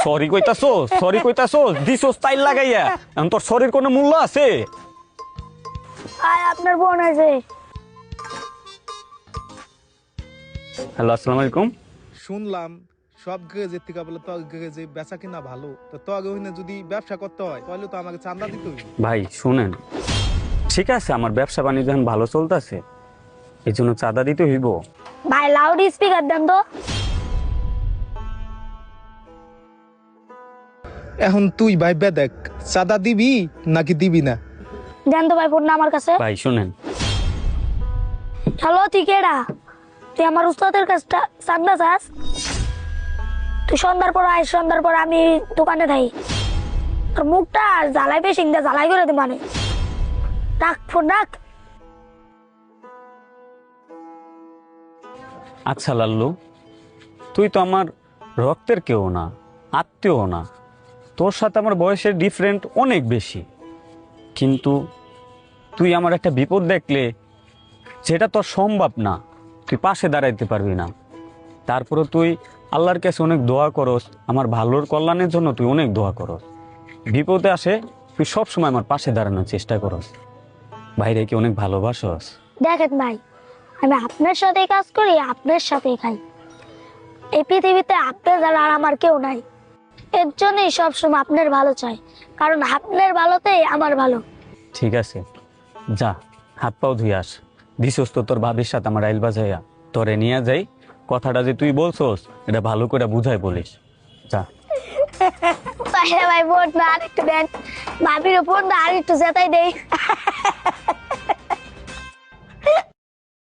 Sorry কইতাছো দিছোস তাইল লাগাইয়া এখন তোর শরীর কোনো মূল্য আছে? আপনার বোন আছে। হ্যালো, আসসালামু আলাইকুম। শুনলাম সব গ্যারেজের থেকে বলে তোর গ্যারেজে বেচা কিনা ভালো, তো তোর ওখানে যদি ব্যবসা করতে হয় তাহলে তো আমাকে চাঁদা দিতে হইবে। ভাই শুনেন, ঠিক আছে আমার ব্যবসা বাণিজ্য এখন ভালো চলতেছে, এই জন্য চাঁদা দিতে হইব? ভাই লাউড স্পিকার দেন তো। এখন তুই ভাইবা দেখ চাঁদা দিবি নাকি দিবি না। দেন তো ভাই ফোনটা আমার কাছে। ভাই শুনেন, হ্যালো, তুই কেডা? তুই আমার উস্তাদের কাছটা চান্দা চাস? তুই সন্ধ্যার পর আয়, সন্ধ্যার পর আমি দোকানে থাকি। তোর মুখটা জ্বালাই পেশিং দা জ্বালাই করে দে মানে। রাখ ফোন রাখ। আচ্ছা লাল্লু, তুই তো আমার রক্তের কেউ না, আত্মীয় না, তোর সাথে আমার বয়সের ডিফারেন্ট অনেক বেশি, কিন্তু তুই আমার একটা বিপদ দেখলে যেটা তোর সম্ভব না, তুই পাশে দাঁড়াইতে পারবি না, তারপরে তুই আল্লাহর কাছে অনেক দোয়া করস, আমার ভালোর কল্যাণের জন্য তুই অনেক দোয়া করস, বিপদে আসে তুই সবসময় আমার পাশে দাঁড়ানোর চেষ্টা করস। ভাইরে কি অনেক ভালোবাসস? দেখেন ভাই, আমি আপনার সাথে কাজ করি, আপনার সাথে খাই। এই পৃথিবীতে আপনার দ্বারা আর আমার কেউ নাই। এর জন্যই সবসময় আপনার ভালো চাই, কারণ আপনার ভালোতেই আমার ভালো। ঠিক আছে, যা হাত পাও ধুই আস। দিছস তো তোর ভাবির সাথে আমার আইল বাজাইয়া, তোরে নিয়ে যাই, কথাটা যে তুই বলছস এটা ভালো করে বুঝাই বলিস। যা। ভাই বোন না আরেকটু দেন, ভাবির উপর না আরেকটু জেতাই দেই।